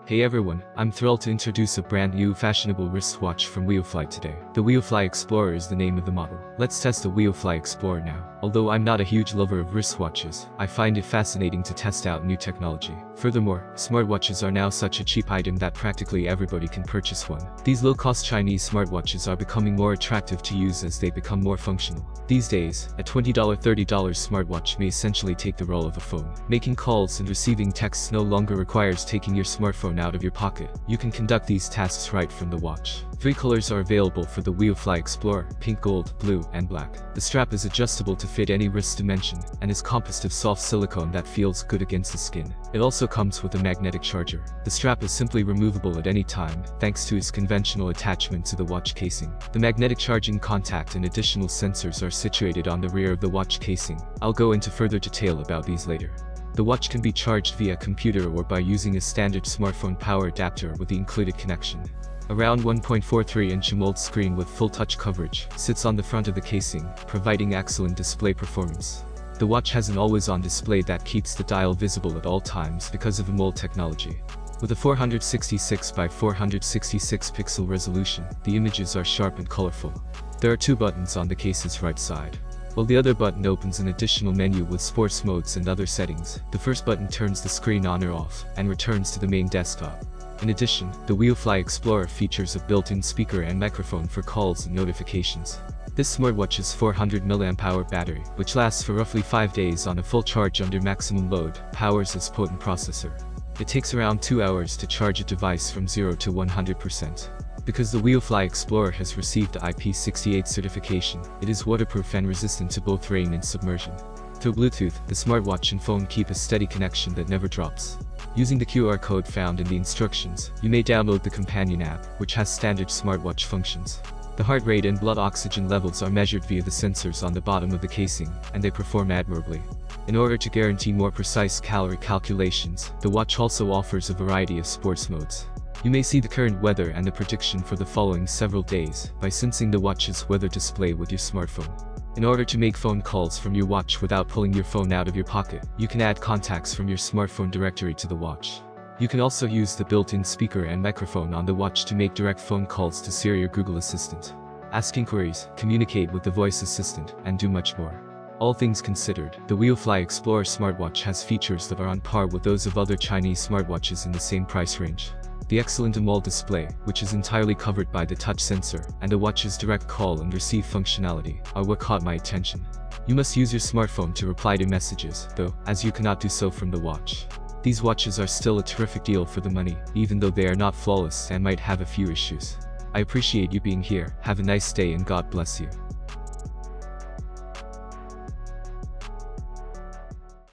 Hey everyone, I'm thrilled to introduce a brand new fashionable wristwatch from Weofly today. The Weofly Explorer is the name of the model. Let's test the Weofly Explorer now. Although I'm not a huge lover of wristwatches, I find it fascinating to test out new technology. Furthermore, smartwatches are now such a cheap item that practically everybody can purchase one. These low-cost Chinese smartwatches are becoming more attractive to use as they become more functional. These days, a $20, $30 smartwatch may essentially take the role of a phone. Making calls and receiving texts no longer requires taking your smartphone out of your pocket. You can conduct these tasks right from the watch. 3 colors are available for the Weofly Explorer: pink, gold, blue, and black. The strap is adjustable to fit any wrist dimension, and is composed of soft silicone that feels good against the skin. It also comes with a magnetic charger. The strap is simply removable at any time, thanks to its conventional attachment to the watch casing. The magnetic charging contact and additional sensors are situated on the rear of the watch casing. I'll go into further detail about these later. The watch can be charged via computer or by using a standard smartphone power adapter with the included connection. Around 1.43-inch AMOLED screen with full touch coverage sits on the front of the casing, providing excellent display performance. The watch has an always-on display that keeps the dial visible at all times because of AMOLED technology. With a 466 by 466 pixel resolution, the images are sharp and colorful. There are 2 buttons on the case's right side, while the other button opens an additional menu with sports modes and other settings. The first button turns the screen on or off, and returns to the main desktop. In addition, the Weofly Explorer features a built-in speaker and microphone for calls and notifications. This smartwatch's 400 mAh battery, which lasts for roughly 5 days on a full charge under maximum load, powers its potent processor. It takes around 2 hours to charge a device from 0 to 100%. Because the Weofly Explorer has received the IP68 certification, it is waterproof and resistant to both rain and submersion. Through Bluetooth, the smartwatch and phone keep a steady connection that never drops. Using the QR code found in the instructions, you may download the companion app, which has standard smartwatch functions. The heart rate and blood oxygen levels are measured via the sensors on the bottom of the casing, and they perform admirably. In order to guarantee more precise calorie calculations, the watch also offers a variety of sports modes. You may see the current weather and the prediction for the following several days by sensing the watch's weather display with your smartphone. In order to make phone calls from your watch without pulling your phone out of your pocket, you can add contacts from your smartphone directory to the watch. You can also use the built-in speaker and microphone on the watch to make direct phone calls to Siri or Google Assistant, ask inquiries, communicate with the voice assistant, and do much more. All things considered, the Weofly Explorer smartwatch has features that are on par with those of other Chinese smartwatches in the same price range. The excellent AMOLED display, which is entirely covered by the touch sensor, and the watch's direct call and receive functionality, are what caught my attention. You must use your smartphone to reply to messages, though, as you cannot do so from the watch. These watches are still a terrific deal for the money, even though they are not flawless and might have a few issues. I appreciate you being here, have a nice day and God bless you.